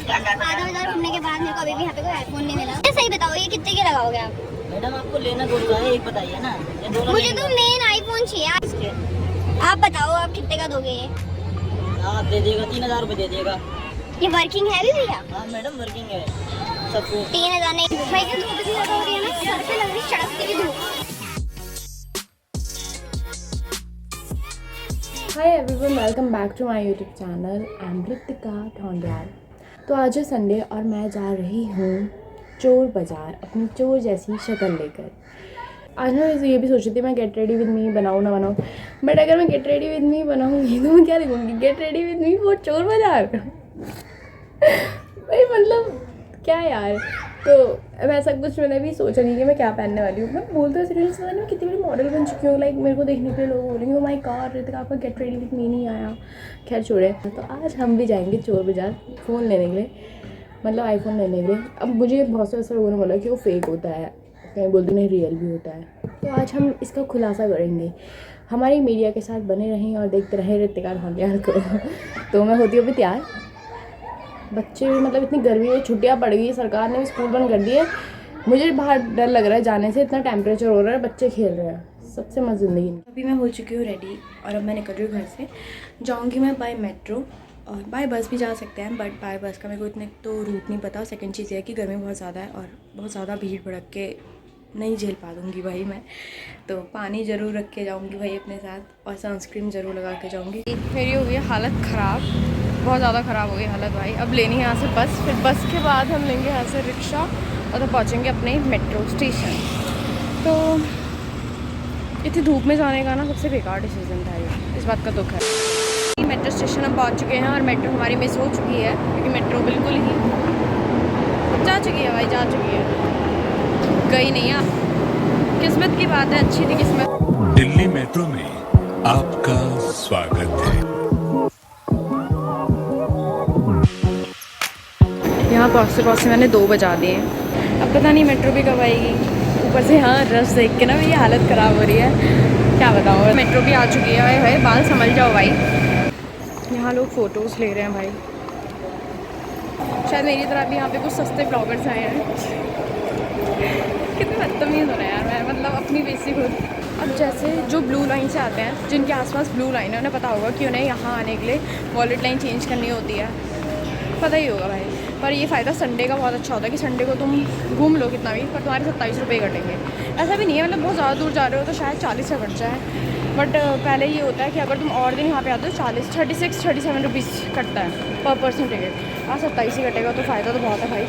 आधा बाजार घूमने के बाद मेरे को अभी भी यहाँ पे कोई आईफोन नहीं मिला। सही बताओ ये कितने के लगाओगे आप? मैडम आपको लेना कौन सा है एक बताइए ना। ये दोनों मुझे तो मेन आईफोन चाहिए। आप बताओ आप कितने का दोगे ये? आप दे देगा 3000 रुपये दे देगा। ये वर्किंग है भी भैया? हाँ मैडम वर्किंग है सब कुछ। 3000 नहीं भाई, तो धूप भी ज्यादा हो रही है ना, सर पे लग रही चढ़कती हुई धूप। Hi everyone, welcome back to my YouTube channel. I am Ritika Dhondiyal. तो आज है संडे और मैं जा रही हूँ चोर बाज़ार अपनी चोर जैसी शक्ल लेकर। आज मैं वैसे ये भी सोच रही थी मैं गेट रेडी विद मी बनाऊँ ना बनाऊँ, बट अगर मैं गेट रेडी विद मी बनाऊँगी तो मैं क्या लिखूँगी, get ready with me for चोर बाज़ार। भाई मतलब क्या यार। तो वैसा कुछ मैंने भी सोचा नहीं कि मैं क्या पहनने वाली हूँ। मैं बोलते हैं रील्स में कितनी बड़ी मॉडल बन चुकी हूँ। लाइक मेरे को देखने के लिए लोग बोलेंगे ओ माय गॉड ऋतिका आपका गेट रेडी विद मी नहीं आया। खैर छोड़े। तो आज हम भी जाएंगे चोर बाज़ार फ़ोन लेने के लिए, मतलब आईफोन लेने के लिए। अब मुझे बहुत से ऐसे लोगों ने बोला कि वो फेक होता है, कहीं बोलते नहीं रियल भी होता है। तो आज हम इसका खुलासा करेंगे। हमारी मीडिया के साथ बने रहें और देखते रहें ऋतिका ढोंडियाल को। तो मैं होती हूँ अभी तैयार। बच्चे भी मतलब इतनी गर्मी में छुट्टियां पड़ गई, सरकार ने भी स्कूल बंद कर दिए। मुझे बाहर डर लग रहा है जाने से, इतना टेम्परेचर हो रहा है, बच्चे खेल रहे हैं, सबसे मस्त ज़िंदगी। अभी मैं हो चुकी हूँ रेडी और अब मैं निकल रही हूँ घर से। जाऊँगी मैं बाय मेट्रो और बाय बस भी जा सकते हैं, बट बाय बस का मेरे को इतने तो रूट नहीं पता। सेकंड चीज़ ये है कि गर्मी बहुत ज़्यादा है और बहुत ज़्यादा भीड़ भड़क के नहीं झेल पा दूँगी भाई मैं। तो पानी ज़रूर रख के जाऊँगी भाई अपने साथ और सनस्क्रीन ज़रूर लगा के जाऊँगी। मेरी हो गई हालत ख़राब, बहुत ज़्यादा ख़राब हो गई हालत भाई। अब लेनी है यहाँ से बस, फिर बस के बाद हम लेंगे यहाँ से रिक्शा और तब पहुँचेंगे अपने मेट्रो स्टेशन। तो इतनी धूप में जाने का ना सबसे बेकार डिसीजन था ये, इस बात का दुख है। मेट्रो स्टेशन हम पहुँच चुके हैं और मेट्रो हमारी मिस हो चुकी है क्योंकि मेट्रो बिल्कुल ही जा चुकी है भाई, जा चुकी है, गई नहीं है। किस्मत की बात है, अच्छी थी किस्मत। दिल्ली मेट्रो में आपका स्वागत है। यहाँ पहुँचते पहुँचते मैंने 2 बजा दिए। अब पता नहीं मेट्रो भी कब आएगी। ऊपर से यहाँ रश देख के ना मेरी हालत ख़राब हो रही है, क्या बताऊँ। मेट्रो भी आ चुकी है भाई, बाल संभल जाओ भाई। यहाँ लोग फ़ोटोज़ ले रहे हैं भाई, शायद मेरी तरह भी यहाँ पे कुछ सस्ते ब्लॉगर्स आए हैं। कितने बदतमीज़ हो रहे हैं यार मैं, मतलब अपनी बेसिक खुद। अब जैसे जो ब्लू लाइन से आते हैं, जिनके आसपास ब्लू लाइन है, उन्हें पता होगा कि उन्हें यहाँ आने के लिए वॉलेट लाइन चेंज करनी होती है, पता ही होगा भाई। पर ये फ़ायदा संडे का बहुत अच्छा होता है कि संडे को तुम घूम लो कितना भी, पर तुम्हारे 27 रुपये कटेंगे। ऐसा भी नहीं है, मतलब बहुत ज़्यादा दूर जा रहे हो तो शायद 40 का खर्चा है, बट पहले ये होता है कि अगर तुम और दिन यहाँ पे आते हो 37 रुपीज़ कटता है पर पर्सन टिकट। आज 27 ही कटेगा तो फ़ायदा तो बहुत है भाई।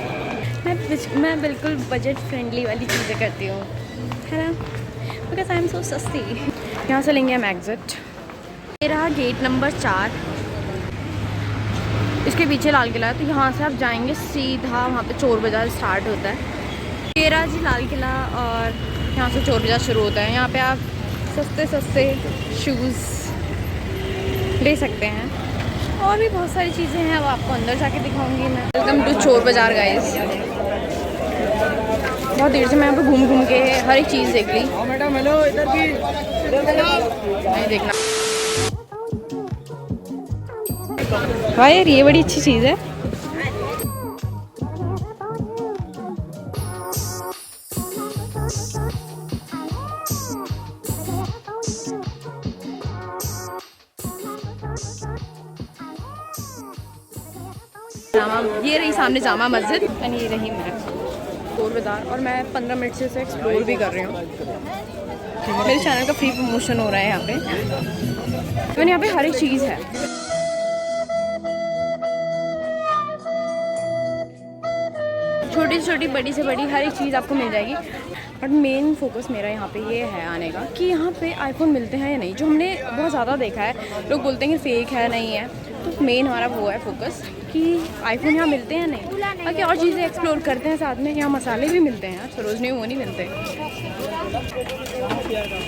मैं बिल्कुल बजट फ्रेंडली वाली चीज़ें करती हूँ, है ना, बिकॉज आई एम सो सस्ती। यहाँ से लेंगे हम एग्ज़िट। ये रहा गेट नंबर 4, इसके पीछे लाल किला है। तो यहाँ से आप जाएंगे सीधा, वहाँ पे चोर बाज़ार स्टार्ट होता है। ये रहा जी लाल किला और यहाँ से चोर बाज़ार शुरू होता है। यहाँ पे आप सस्ते शूज़ ले सकते हैं और भी बहुत सारी चीज़ें हैं, वो आपको अंदर जाके दिखाऊंगी मैं। वेलकम टू चोर बाज़ार गाइस। बहुत देर से मैं यहाँ पे घूम के हर एक चीज़ देख ली। मैडम हेलो, इधर की नहीं देखना भाई यार, ये बड़ी अच्छी चीज़ है। ये रही सामने जामा मस्जिद और ये रही मैं चोर बाज़ार, और मैं 15 मिनट से इसे एक्सप्लोर भी कर रही हूँ। मेरे चैनल का फ्री प्रमोशन हो रहा है यहाँ पे। यहाँ पे हर एक चीज़ है। छोटी से छोटी बड़ी से बड़ी हर एक चीज़ आपको मिल जाएगी। बट मेन फोकस मेरा यहाँ पे ये है आने का कि यहाँ पे आईफोन मिलते हैं या नहीं, जो हमने बहुत ज़्यादा देखा है। लोग बोलते हैं कि फेक है, नहीं है, तो मेन हमारा वो है फोकस कि आईफोन यहाँ मिलते हैं नहीं। बाकी और चीज़ें एक्सप्लोर करते हैं साथ में। यहाँ मसाले भी मिलते हैं यार, सरोजनी वो नहीं मिलते,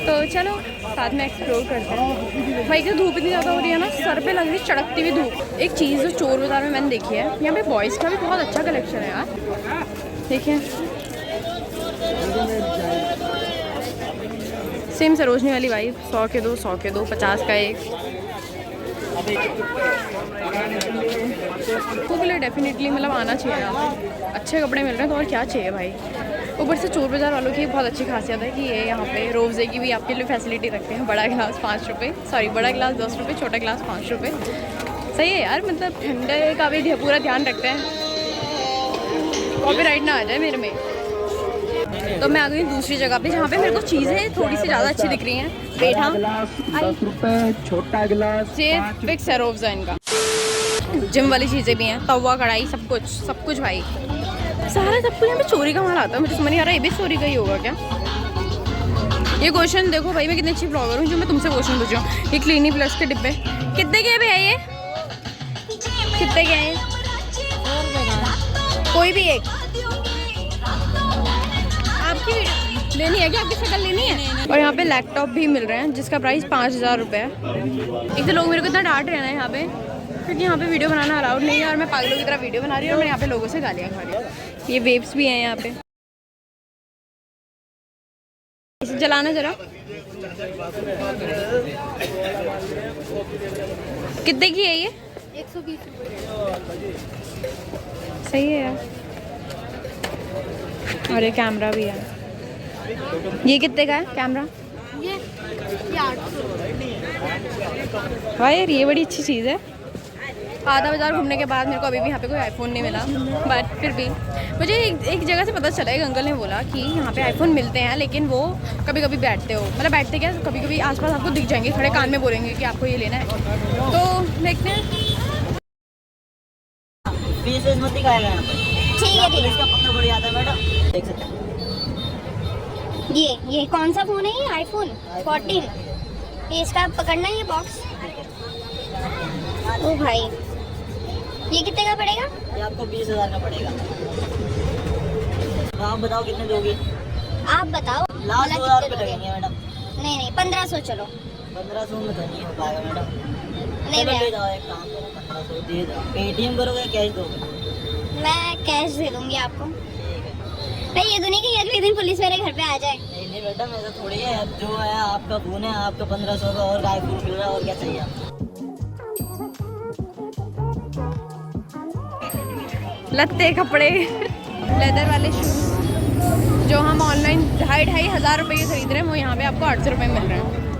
तो चलो साथ में एक्सप्लोर करते हैं। भाई की धूप इतनी ज़्यादा हो रही है ना, सर पे लग रही है चढ़कती हुई धूप। एक चीज़ जो चोर बाज़ार में मैंने देखी है, यहाँ पे बॉयज़ का भी बहुत अच्छा कलेक्शन है यार, देखिए। सेम सरोजनी वाली वाइब, 100 के 2, 100 के 2, 50 का एक। के लिए डेफिनेटली मतलब आना चाहिए यहाँ पे। अच्छे कपड़े मिल रहे हैं तो और क्या चाहिए भाई। ऊपर से चोर बाज़ार वालों की बहुत अच्छी खासियत है कि ये यहाँ पे रोज़े की भी आपके लिए फैसिलिटी रखते हैं। बड़ा गिलास 5 रुपये, सॉरी बड़ा गिलास 10 रुपये, छोटा गिलास 5 रुपये। सही है यार, मतलब ठंडे का भी पूरा ध्यान रखते हैं, कॉपीराइट ना आ जाए मेरे में। तो मैं आ गई दूसरी जगह पे जहाँ पे मेरे को चीज़ें थोड़ी सी ज़्यादा अच्छी दिख रही हैं। पेठा 10 रुपए, छोटा गिलास ये फिक्स है रोज़ा इनका। जिम वाली चीज़ें भी हैं, तवा कढ़ाई सब कुछ भाई, सारा सब कुछ यहाँ पे चोरी का माल आता है। मुझे समझ नहीं आ रहा ये भी चोरी का ही होगा क्या। ये क्वेश्चन देखो भाई, मैं कितनी अच्छी ब्लॉगर हूँ जो मैं तुमसे क्वेश्चन पूछ रहा हूँ। ये क्लिनिक प्लस के डिब्बे कितने के भैया, ये कितने के हैं? कोई भी एक आपकी लेनी है क्या, आपकी शक्ल लेनी है? और यहाँ पे लैपटॉप भी मिल रहे हैं जिसका प्राइस 5000 रुपये है। एक तो लोग मेरे को इतना डांट रहे हैं यहाँ पे क्योंकि यहाँ पे वीडियो बनाना अलाउड नहीं है और मैं पागलों की तरह वीडियो बना रही हूँ और मैं यहाँ पे लोगों से गालियाँ खा रही हूँ। ये वेव्स भी हैं यहाँ पे, इसे जलाना जरा। कितने की है ये? 120 रुपये। सही है यार। और ये कैमरा भी है, ये कितने का है कैमरा? ये 800। वाह यार, ये बड़ी अच्छी चीज़ है। आधा बाज़ार घूमने के बाद मेरे को अभी भी यहाँ पे कोई आईफोन नहीं मिला, बट फिर भी मुझे एक जगह से पता चला, एक अंकल ने बोला कि यहाँ पे आईफोन मिलते हैं लेकिन वो कभी कभी बैठते हो, मतलब बैठते क्या, कभी कभी आसपास आपको दिख जाएंगे, खड़े कान में बोलेंगे कि आपको ये लेना है। तो देखते हैं। फीस मत दिखाएगा यहाँ पर। ठीक है ठीक इसका पक्का बढ़िया आता है मैडम, देख सकते हैं। है। ये कौन सा फ़ोन है? ये आईफोन 14। ये इसका पकड़ना है, ये बॉक्स। ओ भाई, ये कितने का पड़ेगा? ये आपको 20,000 का पड़ेगा। तो आप बताओ कितने दोगे? आप बताओ। लास्ट मतलब 2000 कितने रुपये दोगे? लगेंगे मैडम। नहीं 1500 चलो। 1500 में तो नहीं हो पाएगा मैडम। नहीं चलो भैया, ले जाओ, एक काम करो 1500 दे दो। पेटीएम करोगे कैश दोगे? मैं कैश दे दूंगी आपको। भाई ये तो नहीं कि अगले दिन पुलिस मेरे घर पे आ जाए। नहीं मैडम, ऐसा थोड़ी है। जो है आपका फोन है, आपका 1500 का और आईफोन मिल रहा है, और क्या चाहिए आपको? लत्ते कपड़े लेदर वाले शूज जो हम ऑनलाइन 2,500 रुपये के खरीद रहे हैं वो यहाँ पे आपको 800 रुपये मिल रहे हैं।